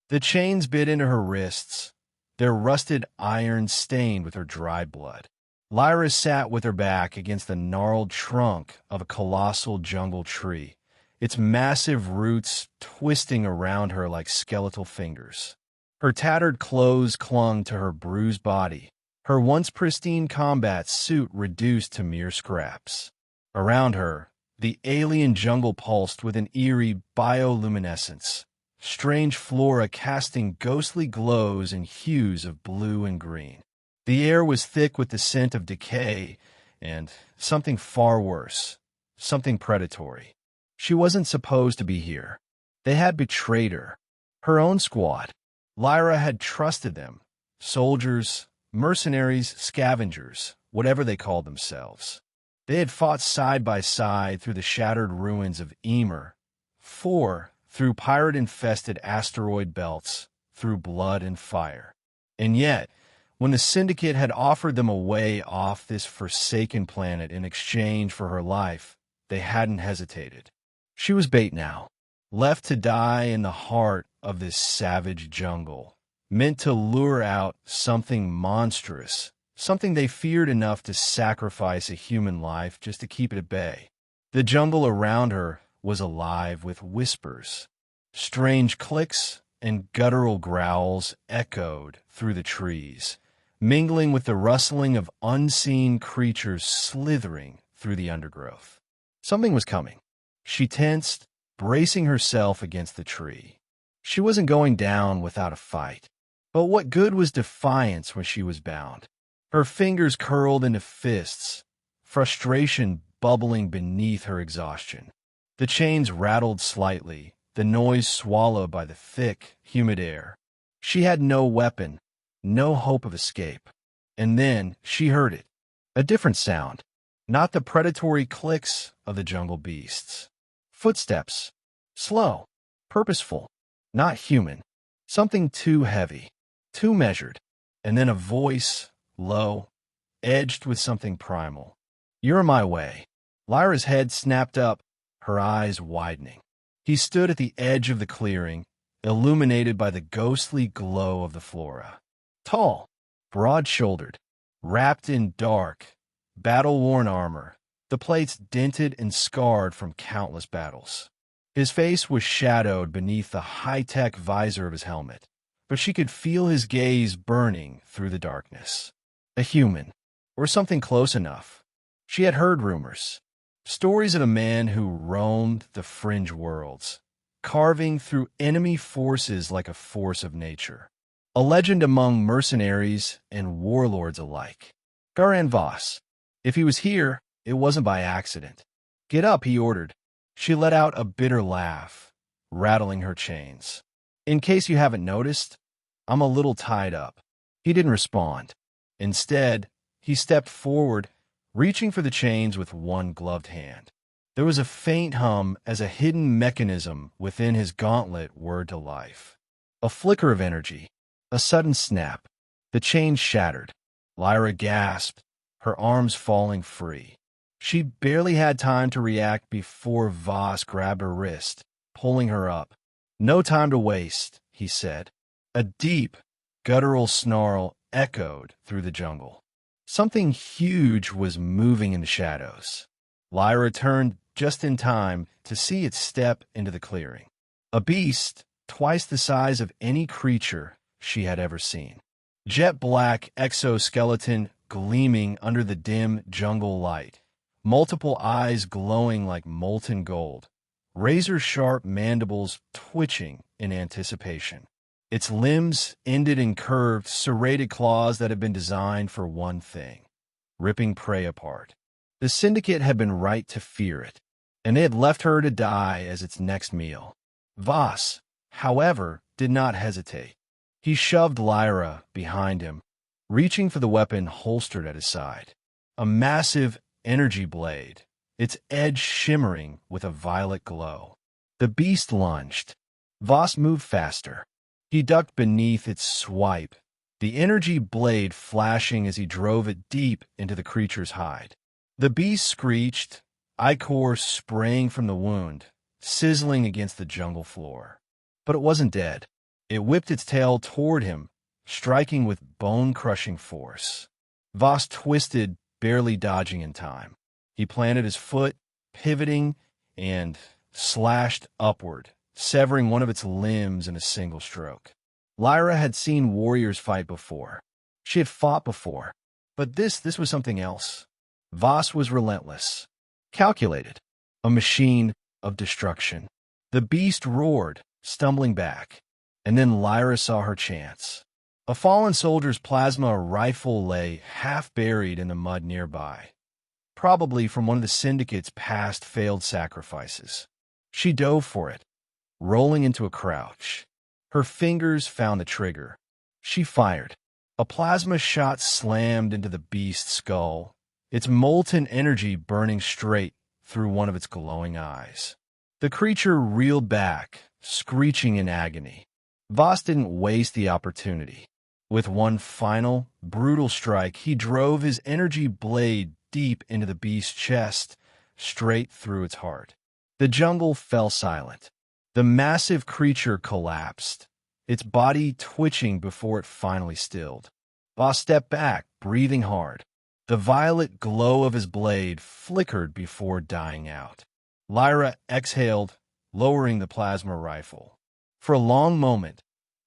The chains bit into her wrists, their rusted iron stained with her dried blood. Lyra sat with her back against the gnarled trunk of a colossal jungle tree, its massive roots twisting around her like skeletal fingers. Her tattered clothes clung to her bruised body, her once pristine combat suit reduced to mere scraps. Around her, the alien jungle pulsed with an eerie bioluminescence, strange flora casting ghostly glows in hues of blue and green. The air was thick with the scent of decay and something far worse, something predatory. She wasn't supposed to be here. They had betrayed her. Her own squad. Lyra had trusted them. Soldiers, mercenaries, scavengers, whatever they called themselves. They had fought side by side through the shattered ruins of Emer, through pirate-infested asteroid belts, through blood and fire. And yet, when the Syndicate had offered them a way off this forsaken planet in exchange for her life, they hadn't hesitated. She was bait now, left to die in the heart of this savage jungle, meant to lure out something monstrous, something they feared enough to sacrifice a human life just to keep it at bay. The jungle around her was alive with whispers. Strange clicks and guttural growls echoed through the trees, mingling with the rustling of unseen creatures slithering through the undergrowth. Something was coming. She tensed, bracing herself against the tree. She wasn't going down without a fight. But what good was defiance when she was bound? Her fingers curled into fists, frustration bubbling beneath her exhaustion. The chains rattled slightly, the noise swallowed by the thick, humid air. She had no weapon, no hope of escape. And then she heard it. A different sound, not the predatory clicks of the jungle beasts. Footsteps, slow, purposeful, not human. Something too heavy, too measured. And then a voice, low, edged with something primal. "You're in my way." Lyra's head snapped up, her eyes widening. He stood at the edge of the clearing, illuminated by the ghostly glow of the flora. Tall, broad-shouldered, wrapped in dark, battle-worn armor, the plates dented and scarred from countless battles. His face was shadowed beneath the high-tech visor of his helmet, but she could feel his gaze burning through the darkness. A human, or something close enough. She had heard rumors. Stories of a man who roamed the fringe worlds, carving through enemy forces like a force of nature. A legend among mercenaries and warlords alike. Garran Voss. If he was here, it wasn't by accident. "Get up," he ordered. She let out a bitter laugh, rattling her chains. "In case you haven't noticed, I'm a little tied up." He didn't respond. Instead, he stepped forward, reaching for the chains with one gloved hand. There was a faint hum as a hidden mechanism within his gauntlet whirred to life. A flicker of energy, a sudden snap. The chains shattered. Lyra gasped, her arms falling free. She barely had time to react before Voss grabbed her wrist, pulling her up. "No time to waste," he said. A deep, guttural snarl echoed through the jungle. Something huge was moving in the shadows. Lyra turned just in time to see it step into the clearing. A beast twice the size of any creature she had ever seen. Jet black exoskeleton gleaming under the dim jungle light. Multiple eyes glowing like molten gold. Razor-sharp mandibles twitching in anticipation. Its limbs ended in curved, serrated claws that had been designed for one thing: ripping prey apart. The Syndicate had been right to fear it, and they had left her to die as its next meal. Voss, however, did not hesitate. He shoved Lyra behind him, reaching for the weapon holstered at his side. A massive energy blade, its edge shimmering with a violet glow. The beast lunged. Voss moved faster. He ducked beneath its swipe, the energy blade flashing as he drove it deep into the creature's hide. The beast screeched, ichor spraying from the wound, sizzling against the jungle floor. But it wasn't dead. It whipped its tail toward him, striking with bone-crushing force. Voss twisted, barely dodging in time. He planted his foot, pivoting, and slashed upward, severing one of its limbs in a single stroke. Lyra had seen warriors fight before. She had fought before. But this was something else. Voss was relentless, calculated, a machine of destruction. The beast roared, stumbling back, and then Lyra saw her chance. A fallen soldier's plasma rifle lay half buried in the mud nearby, probably from one of the Syndicate's past failed sacrifices. She dove for it, rolling into a crouch. Her fingers found the trigger. She fired. A plasma shot slammed into the beast's skull, its molten energy burning straight through one of its glowing eyes. The creature reeled back, screeching in agony. Voss didn't waste the opportunity. With one final, brutal strike, he drove his energy blade deep into the beast's chest, straight through its heart. The jungle fell silent. The massive creature collapsed, its body twitching before it finally stilled. Voss stepped back, breathing hard. The violet glow of his blade flickered before dying out. Lyra exhaled, lowering the plasma rifle. For a long moment,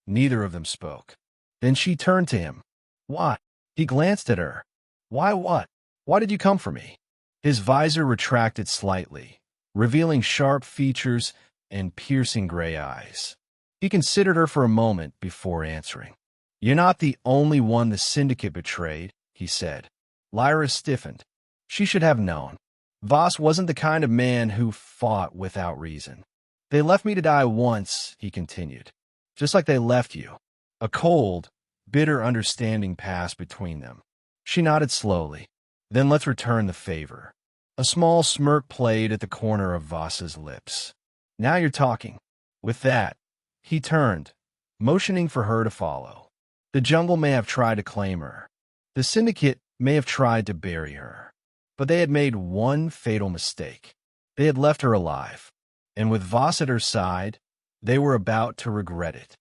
neither of them spoke. Then she turned to him. "Why?" He glanced at her. "Why what? Why did you come for me?" His visor retracted slightly, revealing sharp features and piercing gray eyes. He considered her for a moment before answering. "You're not the only one the Syndicate betrayed," he said. Lyra stiffened. She should have known. Voss wasn't the kind of man who fought without reason. "They left me to die once," he continued, "just like they left you." A cold, bitter understanding passed between them. She nodded slowly. "Then let's return the favor." A small smirk played at the corner of Voss's lips. "Now you're talking." With that, he turned, motioning for her to follow. The jungle may have tried to claim her. The Syndicate may have tried to bury her. But they had made one fatal mistake. They had left her alive. And with Voss at her side, they were about to regret it.